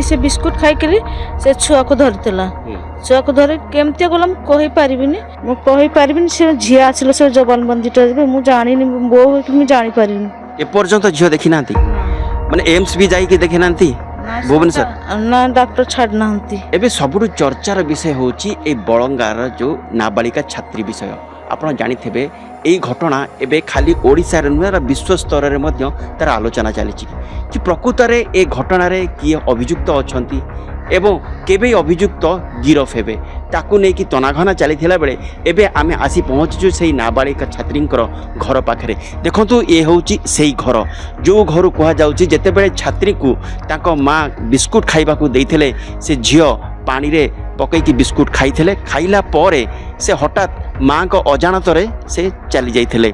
से बिस्कुट खाई से छुआ को धरला छुआ को धरे केमती गला कही पारिनी से झी आसल से जबानबंदी मुझे जानी बो मुझे जानी पारि एपर्यंत झील देखी ना माने एम्स भी जाइए देखी ना भुवनेश्वर ना डॉक्टर छाड़ना एबे सबुठु चर्चार विषय होची ए बलंगार जो नाबालिका छात्री विषय आपण जानिथिबे एई घटना एबे खाली ओडिसा रे नुहे विश्व स्तर रे मध्य तार आलोचना चली कि प्रकृत रे ए घटना रे किए अभियुक्त अछंती एवं केबे अभियुक्त गिरफ हेबे ताकू नै कि तनाघना चली बेले एबे आमे आसी पहुँचु से नाबालिका छात्री घर पाखे देखु ये हूँ से घर जो घर कह जाऊँगी जितेबले छात्री को ताको माँ बिस्कुट खाइबा को देइथिले से झियो पानी रे पकईकि बिस्कुट खाइथिले खाइला परे से हठात माँ को अजाणत से चली जाइथिले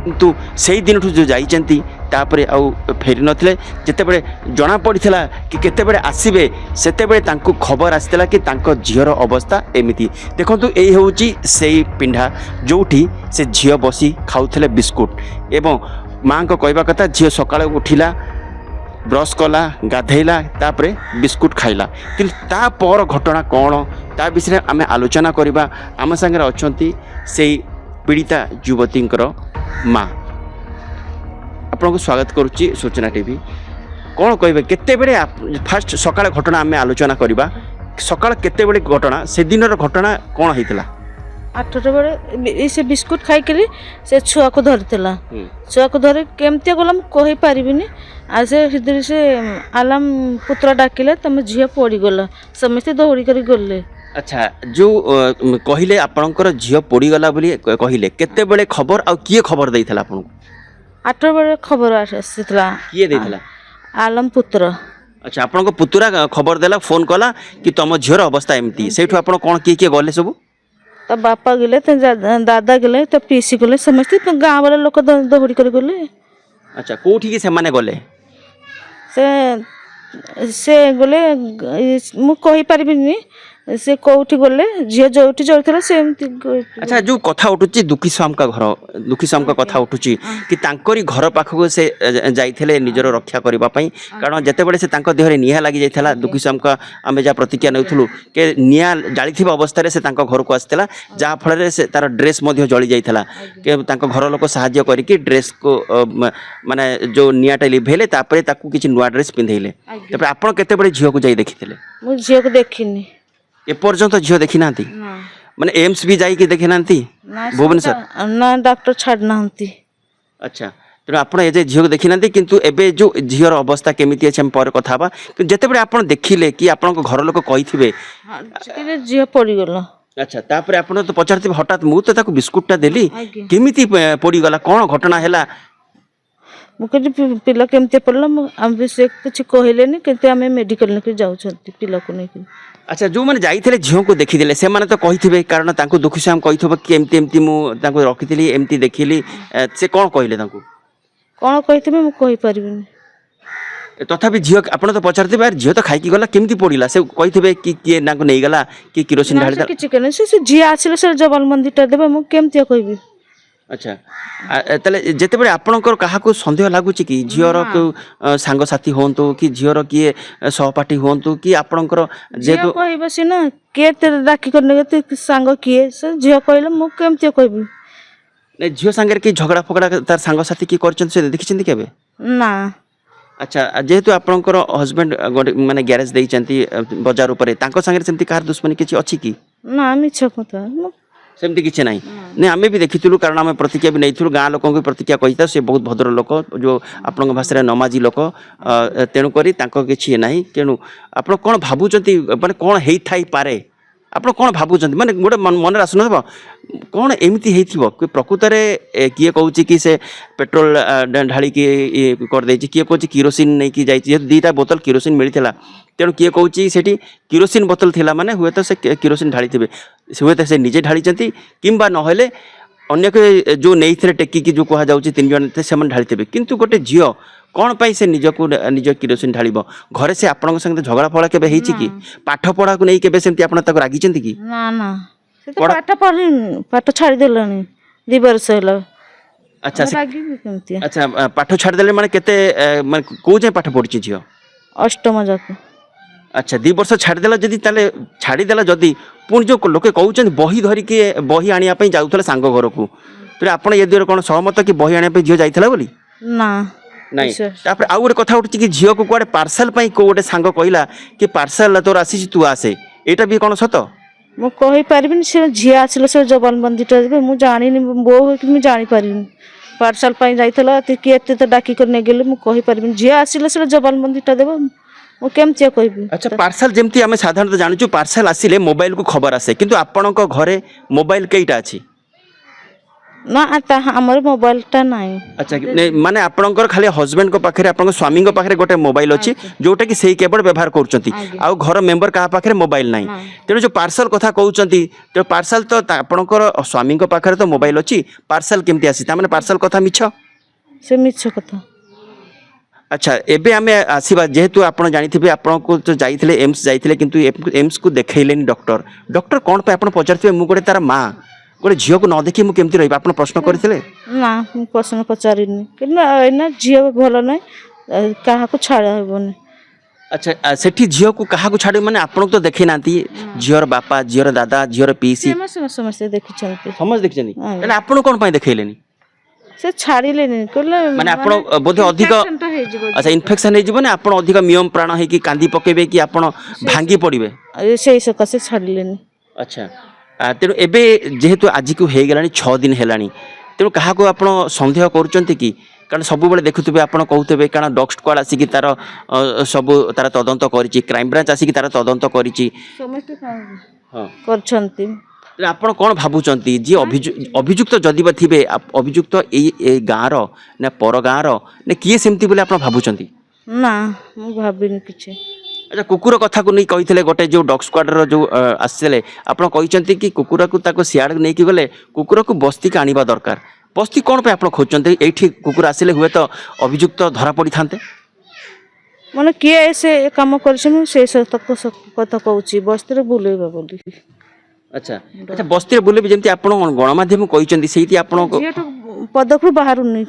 किंतु से दिन जो जाइचंती तापरे आउ फेरी नथिले जेतेबेले जना पड़िथिला कि केतेबेले आसीबे सेतेबेले तांको खबर आसितला कि तांको झियर अवस्था एमिति देखंतु एई होउची सेई पिंढा जोठी से झियो बसी खाउथिले बिस्कुट एवं मां को कहबा कथा झियो सकाळे उठिला ब्रश कला गाधेला तापरे बिस्कुट खाइला कि ता पर घटना कौन ता विषय आमे आलोचना करिबा आम संगे अछंती सेई पीड़िता युवतींकर माँ आपको स्वागत करुच्ची सूचना टीवी कौन कहे केते बेले फास्ट सकाळ घटना आम आलोचना करवा सकाळ केते बेले घटना से दिन घटना कौन होता 8टा बेले से बिस्कुट खाई से छुआ को धरला छुआ को धरे केमती गला कही पारिनी आ से आलाम पुत्र डाकिले तुम झील पड़गला समस्ते दौड़ी कर गले अच्छा जो कहले आपणकर झील पड़गला कहले केते बेले खबर आ किए खबर देइथला आपन 8टा बेले खबर आसीला किए देइथला आलम पुत्र अच्छा आपन पुतुरा खबर देला फोन कला कि तुम झीर अवस्था एमती सेठु आपन कोन किए गले सब तो बापा गले तो दादा गले तो पीसी गले समस्ते गाँव वाला लोक दौड़ी कर गले अच्छा कोठी के से माने गले से गले मु कहि पारिबिनी से कौटी गले झील जोटी जोड़ा से अच्छा जो कथा उठुची दुखी स्वाम का घर दुखी स्वाम का कथा उठुची कि तांकरी घर पाखक से जाइथिले निजर रक्षा करबा पई कारण जेतेबेले से तांको देहरे निया लागि जाइथला दुखी स्वाम का आमे जा प्रतिक्रिया नउथुलु के निया जालिथिबा अवस्था रे से तांको घर को आस्थिला जा फल रे से तार ड्रेस मध्ये जळी जाइथला के तांको घर लोक सहाय्य करी कि ड्रेस को माने जो नियाटा लिभेले तापरे ताकू किछि नुवा ड्रेस पिंधैले तापर आपण केतेबेले झियो को जाई देखिथिले मु झियो को देखिनी एपर्यंत झील देखी ना माने एम्स भी जाइए देखी ना भुवनेश्वर ना डॉक्टर छाड़ना अच्छा तेणु आप झील देखी ना किंतु एबे जो झीर अवस्था केमिति अछि हम पर कथा बा जेतेबेले आपण देखिले कि आपण घर लोक कहिथिबे झील पड़गला अच्छा तापर आपण तो पचारथिबे हठात मु तो ताको बिस्कुटटा देली केमिति पड़ीगला कोन घटना हैला मुझे पिला केमती पड़ला आम से कुछ कहले कि आम मेडिकल लेके जाऊँ पिला को नहीं अच्छा जो मैंने जाइए झील को देखीदे से मैंने तो कही कारण तांको दुखी से कही कि एमती एमती मुझे रखी एमती देखिली से कौन कहले कौन कही मुझे कही पारिनी तथापि झील आप तो पचारे झील तो खाई गला केमती पड़ा से कही कि किए नहीं गला कि किरोसिन ढाली किसी से झी आसिले से जबानबंदीटा देवे मुझे केमती कहबी अच्छा ताले जेतेबेले आपणकर काहाको संदेह लागुची कि झीर को सांग साथी होंतु कि झीर किए सहपाठी होंतु कि आपणकर जेतो कहबे सिना के तेरे डाकी करने के सांग किए से झील कहले मु केमती कहबी ने झील सांगरे कि झगड़ा फगड़ा तार सांग साथी की करचन से देखिचंती केबे ना अच्छा जेहेतु आपणकर हस्बैंड माने गैरेज देइचंती बाजार ऊपर तांको सांगरे सेमती कार दुश्मनी किछि अछि कि ना मिछ कथा सेमती किसी नहीं नहीं आम भी देखी कारण आम प्रतिक्रिया भी नहीं गाँ लोक प्रतिक्रिया कही था से बहुत भद्र लोक जो आपण भाषा नमाजी लोक तेणुक किसी ना तेणु आप कौन भावुं माने कौन होई पारे आप कौन भावुं माने गोटे मन आसन कौन एमती हो प्रकृत में किए कहूँ कि से पेट्रोल ढाड़ी करदे किए कहूँ किरोसिन नहीं कि जाइए 2टा बोतल किरोसिन मिलता तेणु किए कहूँ से किरोसिन बोतल थिला माने हुए तो से किरोसिन ढाड़ी थे हुए तो से निजे ढाड़ी किंबा नहेले अन्य जो नहीं थे टेकिकी जो कह जाऊँ 3 जन से ढाड़ी थे किंतु गोटे झील कौन पाई से निज किरोसिन ढालिब घरे से आपण संगे झगड़ा फगड़ा केबे हेछि कि पाठ पढ़ा को नहीं केबे सेमती आपण ताको रागिचंती कि ना ना से तो पाठ छाड़ी देलानी 2 वर्ष होला अच्छा अच्छा पाठ छाड़ी देले माने केते माने को जे पाठ पढ़छि झियो ଅଷ୍ଟମ ଯାକ। ଆଚ୍ଛା 2 ବର୍ଷ ଛାଡ଼ିଦେଲା ଯଦି ତାହେଲେ ଛାଡ଼ିଦେଲା ଯଦି ପୁଣି ଯେଉଁ ଲୋକେ କହୁଛନ୍ତି ବହି ଧରିକି ବହି ଆଣିବା ପାଇଁ ଯାଉଥିଲେ ସାଙ୍ଗ ଘରକୁ, ତେଣୁ ଆପଣ ଏ ଦିଗରେ କ'ଣ ସହମତ କି ବହି ଆଣିବା ପାଇଁ ଝିଅ ଯାଇଥିଲା ବୋଲି? ନା ନାଇଁ। ବିଶ୍ୱାସ। ତାପରେ ଆଉ ଗୋଟେ କଥା ଉଠୁଛି କି ଝିଅକୁ କୁଆଡ଼େ ପାର୍ସଲ ପାଇଁ କେଉଁ ଗୋଟେ ସାଙ୍ଗ କହିଲା କି ପାର୍ସଲ ତୋର ଆସିଛି ତୁ ଆସେ, ଏଇଟା ବି କ'ଣ ସତ? ମୁଁ କହିପାରିବିନି, ସେ ଝିଅ ଆସିଲେ ସେ ଜବାନବନ୍ଦୀଟା ଦେବେ, ମୁଁ ଜାଣିନି, ବୋଉ ହେଇକି ମୁଁ ଜାଣିପାରିବିନି ପାର୍ସଲ ପାଇଁ ଯାଇଥିଲା କିଏ ଏତେ ତ ଡାକିକରି ନେଇଗଲେ, ମୁଁ କହିପାରିବିନି। ଝିଅ ଆସିଲେ ସେ ଜବାନବନ୍ଦୀଟା ଦେବ, ମୁଁ କେମିତି କହିବି? ଆଚ୍ଛା ପାର୍ସଲ ଯେମିତି ଆମେ ସାଧାରଣତଃ ଜାଣିଛୁ ପାର୍ସଲ ଆସିଲେ ମୋବାଇଲକୁ ଖବର ଆସେ, କିନ୍ତୁ ଆପଣଙ୍କ ଘରେ ମୋବାଇଲ କେଇଟା ଅଛି? ନା ତାହା ଆମର ମୋବାଇଲଟା ନାହିଁ। ଆଚ୍ଛା ମାନେ ଆପଣଙ୍କର ଖାଲି ହଜବେଣ୍ଡଙ୍କ ପାଖରେ ଆପଣଙ୍କ ସ୍ୱାମୀଙ୍କ ପାଖରେ ଗୋଟେ ମୋବାଇଲ ଅଛି ଯୋଉଟା କି ସେଇ କେବଳ ବ୍ୟବହାର କରୁଛନ୍ତି, ଆଉ ଘର ମେମ୍ବର କାହା ପାଖରେ ମୋବାଇଲ ନାହିଁ। ତେଣୁ ଯେଉଁ ପାର୍ସଲ କଥା କହୁଛନ୍ତି, ତେଣୁ ପାର୍ସଲ ତ ଆପଣଙ୍କର ସ୍ୱାମୀଙ୍କ ପାଖରେ ତ ମୋବାଇଲ ଅଛି, ପାର୍ସଲ କେମିତି ଆସିଛି? ତାମାନେ ପାର୍ସଲ କଥା ମିଛ? ସେ ମିଛ କଥା। ଆଚ୍ଛା ଏବେ ଆମେ ଆସିବା, ଯେହେତୁ ଆପଣ ଜାଣିଥିବେ ଆପଣଙ୍କୁ ତ ଯାଇଥିଲେ ଏମ୍ସ ଯାଇଥିଲେ, କିନ୍ତୁ ଏମ୍ସକୁ ଦେଖେଇଲେନି ଡକ୍ଟର। ଡକ୍ଟର କ'ଣ ପାଇଁ ଆପଣ ପଚାରିଥିବେ ମୁଁ ଗୋଟେ ତାର ମା, ଗୋଟେ ଝିଅକୁ ନ ଦେଖି ମୁଁ କେମିତି ରହିବି, ଆପଣ ପ୍ରଶ୍ନ କରିଥିଲେ? ନା ମୁଁ ପ୍ରଶ୍ନ ପଚାରିନି, କିନ୍ତୁ ଏଇନା ଝିଅ ଭଲ ନାହିଁ, କାହାକୁ ଛାଡ଼ ହେବନି। ଆଚ୍ଛା ସେଠି ଝିଅକୁ କାହାକୁ ଛାଡ଼ିବେ ମାନେ ଆପଣଙ୍କୁ ତ ଦେଖେଇ ନାହାନ୍ତି, ଝିଅର ବାପା, ଝିଅର ଦାଦା, ଝିଅର ପିଇସି ସମସ୍ତେ ଦେଖିଛନ୍ତି। ସମସ୍ତେ ଦେଖିଛନ୍ତି, ତାହେଲେ ଆପଣ କ'ଣ ପାଇଁ ଦେଖେଇଲେନି? ସେ ଛାଡ଼ିଲେନି, କହିଲେ ମାନେ ଆପଣ ବୋଧେ ଅଧିକ ଆଚ୍ଛା ଇନଫେକ୍ସନ ହେଇଯିବ ନା ଆପଣ ଅଧିକ ନିୟମ ପ୍ରାଣ ହେଇକି କାନ୍ଦି ପକେଇବେ କି ଆପଣ ଭାଙ୍ଗି ପଡ଼ିବେ? ସେଇ ସକାଶେ ଛାଡ଼ିଲେନି। ଆଚ୍ଛା ତେଣୁ ଏବେ ଯେହେତୁ ଆଜିକୁ ହେଇଗଲାଣି 6 ଦିନ ହେଲାଣି, ତେଣୁ କାହାକୁ ଆପଣ ସନ୍ଦେହ କରୁଛନ୍ତି କି? କାରଣ ସବୁବେଳେ ଦେଖୁଥିବେ ଆପଣ କହୁଥିବେ, କାରଣ ଡଗ୍ ସ୍କ୍ୱାଡ୍ ଆସିକି ତାର ସବୁ ତାର ତଦନ୍ତ କରିଛି, କ୍ରାଇମବ୍ରାଞ୍ଚ ଆସିକି ତାର ତଦନ୍ତ କରିଛି, ସମସ୍ତେ ହଁ କରିଛନ୍ତି। ତେଣୁ ଆପଣ କ'ଣ ଭାବୁଛନ୍ତି ଯିଏ ଅଭିଯୁକ୍ତ ଯଦି ବା ଥିବେ, ଅଭିଯୁକ୍ତ ଏଇ ଗାଁର ନା ପର ଗାଁର ନା କିଏ ସେମିତି ବୋଲି ଆପଣ ଭାବୁଛନ୍ତି? ନା ମୁଁ ଭାବିନି କିଛି। ଆଚ୍ଛା କୁକୁର କଥାକୁ ନେଇ କହିଥିଲେ, ଗୋଟେ ଯେଉଁ ଡଗ୍ ସ୍କ୍ୱାଡର ଯେଉଁ ଆସିଥିଲେ, ଆପଣ କହିଛନ୍ତି କି କୁକୁରକୁ ତାକୁ ସିଆଡ଼କୁ ନେଇକି ଗଲେ କୁକୁରକୁ ବସ୍ତିକି ଆଣିବା ଦରକାର। ବସ୍ତି କ'ଣ ପାଇଁ ଆପଣ ଖୋଜୁଛନ୍ତି? ଏଇଠି କୁକୁର ଆସିଲେ ହୁଏତ ଅଭିଯୁକ୍ତ ଧରା ପଡ଼ିଥାନ୍ତେ। ମାନେ କିଏ ସେ କାମ କରିଛି, ମୁଁ ସେ କଥା କହୁଛି, ବସ୍ତିରେ ବୁଲେଇବା ବୋଲି। ଆଚ୍ଛା ଆଚ୍ଛା ବସ୍ତିରେ ବୁଲେବି ଯେମିତି ଆପଣ ଗଣମାଧ୍ୟମ କହିଛନ୍ତି, ସେଇଠି ଆପଣଙ୍କ ଝିଅଠୁ ପଦକୁ ବାହାରୁନି,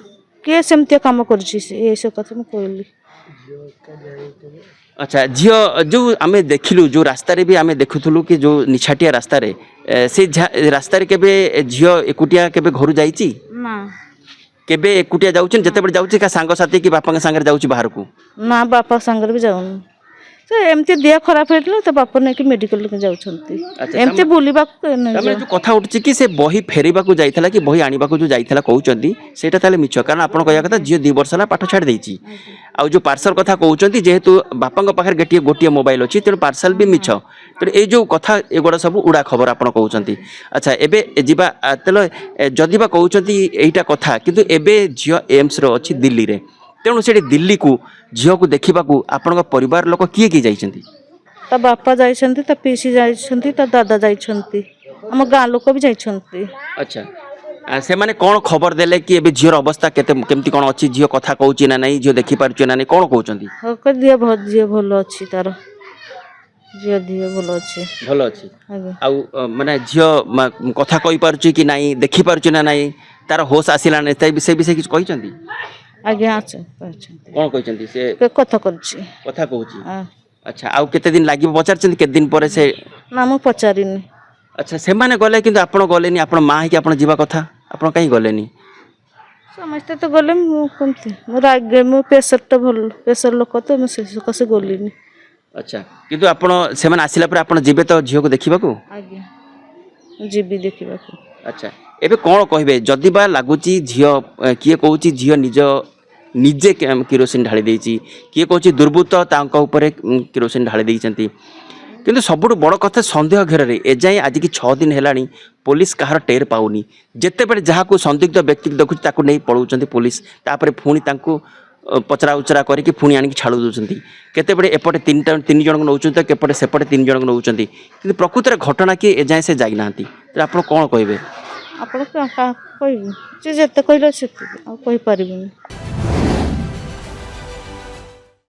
କିଏ ସେମିତିଆ କାମ କରିଛି, ସେ କଥା ମୁଁ କହିଲି। ଆଚ୍ଛା ଝିଅ ଯେଉଁ ଆମେ ଦେଖିଲୁ, ଯେଉଁ ରାସ୍ତାରେ ବି ଆମେ ଦେଖୁଥିଲୁ କି ଯେଉଁ ନିଛାଟିଆ ରାସ୍ତାରେ, ସେଇ ରାସ୍ତାରେ କେବେ ଝିଅ ଏକୁଟିଆ କେବେ ଘରୁ ଯାଇଛି? ନା କେବେ ଏକୁଟିଆ ଯାଉଛନ୍ତି? ଯେତେବେଳେ ଯାଉଛି କା ସାଙ୍ଗସାଥି କି ବାପାଙ୍କ ସାଙ୍ଗରେ ଯାଉଛି ବାହାରକୁ? ନା ବାପା ସାଙ୍ଗରେ ବି ଯାଉନି, ସେ ଏମିତି ଦେହ ଖରାପ ହେଇଥିଲା ତ ବାପା ନେଇକି ମେଡ଼ିକାଲକୁ ଯାଉଛନ୍ତି, ଏମିତି ବୁଲିବାକୁ। ଯେଉଁ କଥା ଉଠୁଛି କି ସେ ବହି ଫେରିବାକୁ ଯାଇଥିଲା କି ବହି ଆଣିବାକୁ ଯେଉଁ ଯାଇଥିଲା କହୁଛନ୍ତି, ସେଇଟା ତାହେଲେ ମିଛ? କାରଣ ଆପଣ କହିବା କଥା ଝିଅ 2 ବର୍ଷ ହେଲା ପାଠ ଛାଡ଼ି ଦେଇଛି। ଆଉ ଯେଉଁ ପାର୍ସଲ କଥା କହୁଛନ୍ତି, ଯେହେତୁ ବାପାଙ୍କ ପାଖରେ ଗୋଟିଏ ମୋବାଇଲ ଅଛି, ତେଣୁ ପାର୍ସଲ ବି ମିଛ। ତେଣୁ ଏଇ ଯେଉଁ କଥା ଏଗୁଡ଼ା ସବୁ ଉଡ଼ା ଖବର ଆପଣ କହୁଛନ୍ତି। ଆଚ୍ଛା ଏବେ ଯିବା, ତାହେଲେ ଯଦି ବା କହୁଛନ୍ତି ଏଇଟା କଥା, କିନ୍ତୁ ଏବେ ଝିଅ ଏମ୍ସରେ ଅଛି ଦିଲ୍ଲୀରେ, ତେଣୁ ସେଠି ଦିଲ୍ଲୀକୁ ଝିଅକୁ ଦେଖିବାକୁ ଆପଣଙ୍କ ପରିବାର ଲୋକ କିଏ କିଏ ଯାଇଛନ୍ତି? ତା ବାପା ଯାଇଛନ୍ତି, ତା ପିଇସି ଯାଇଛନ୍ତି, ତା ଦାଦା ଯାଇଛନ୍ତି, ଆମ ଗାଁ ଲୋକ ବି ଯାଇଛନ୍ତି। ଆଚ୍ଛା ସେମାନେ କ'ଣ ଖବର ଦେଲେ କି ଏବେ ଝିଅର ଅବସ୍ଥା କେମିତି କ'ଣ ଅଛି? ଝିଅ କଥା କହୁଛି ନା ନାହିଁ, ଝିଅ ଦେଖିପାରୁଛି ନା ନାହିଁ, କ'ଣ କହୁଛନ୍ତି? ଝିଅ ଭଲ ଅଛି, ତାର ଝିଅ ଭଲ ଅଛି। ଭଲ ଅଛି। ଆଉ ମାନେ ଝିଅ କଥା କହିପାରୁଛି କି ନାହିଁ, ଦେଖିପାରୁଛି ନା ନାହିଁ, ତାର ହୋସ୍ ଆସିଲା ନାହିଁ, ସେ ବିଷୟରେ କିଛି କହିଛନ୍ତି? ଆଜ୍ଞା କ'ଣ କହିଛନ୍ତି? ସେ କଥା କରୁଛି, କଥା କହୁଛି। ଆଚ୍ଛା ଆଉ କେତେ ଦିନ ଲାଗିବ ପଚାରିଛନ୍ତି? କେତେ ଦିନ ପରେ ସେ? ନା ମୁଁ ପଚାରିନି। ଆଚ୍ଛା ସେମାନେ ଗଲେ କିନ୍ତୁ ଆପଣ ଗଲେନି, ଆପଣ ମା ହେଇକି ଆପଣ ଯିବା କଥା, ଆପଣ କାହିଁ ଗଲେନି? ସମସ୍ତେ ତ ଗଲେ, ମୁଁ କେମିତି, ମୁଁ ପ୍ରେସର ଲୋକ ତ, ମୁଁ ସେ ସକାଶେ ଗଲିନି। ଆଚ୍ଛା କିନ୍ତୁ ଆପଣ ସେମାନେ ଆସିଲା ପରେ ଆପଣ ଯିବେ ତ ଝିଅକୁ ଦେଖିବାକୁ? ଆଜ୍ଞା ଯିବି ଦେଖିବାକୁ। ଆଚ୍ଛା ଏବେ କ'ଣ କହିବେ? ଯଦି ବା ଲାଗୁଛି ଝିଅ, କିଏ କହୁଛି ଝିଅ ନିଜେ କିରୋସିନ ଢାଳି ଦେଇଛି, କିଏ କହୁଛି ଦୁର୍ବୃତ୍ତ ତାଙ୍କ ଉପରେ କିରୋସିନ ଢାଳି ଦେଇଛନ୍ତି, କିନ୍ତୁ ସବୁଠୁ ବଡ଼ କଥା ସନ୍ଦେହ ଘେରରେ ଏଯାଏଁ ଆଜିକି 6 ଦିନ ହେଲାଣି ପୋଲିସ କାହାର ଟେର ପାଉନି। ଯେତେବେଳେ ଯାହାକୁ ସନ୍ଦିଗ୍ଧ ବ୍ୟକ୍ତିକୁ ଦେଖୁଛି ତାକୁ ନେଇ ପଳାଉଛନ୍ତି ପୋଲିସ, ତାପରେ ପୁଣି ତାଙ୍କୁ ପଚରା ଉଚରା କରିକି ପୁଣି ଆଣିକି ଛାଡ଼ୁ ଦେଉଛନ୍ତି। କେତେବେଳେ ଏପଟେ 3 ଜଣଙ୍କୁ ନେଉଛନ୍ତି, କେପଟେ ସେପଟେ 3 ଜଣଙ୍କୁ ନେଉଛନ୍ତି, କିନ୍ତୁ ପ୍ରକୃତରେ ଘଟଣା କି ଏଯାଏଁ ସେ ଯାଇନାହାନ୍ତି। ତେଣୁ ଆପଣ କ'ଣ କହିବେ? ଆପଣ କାହାକୁ କହିବି, ଯେ ଯେତେ କହିଲେ ସେତିକି, ଆଉ କହିପାରିବିନି।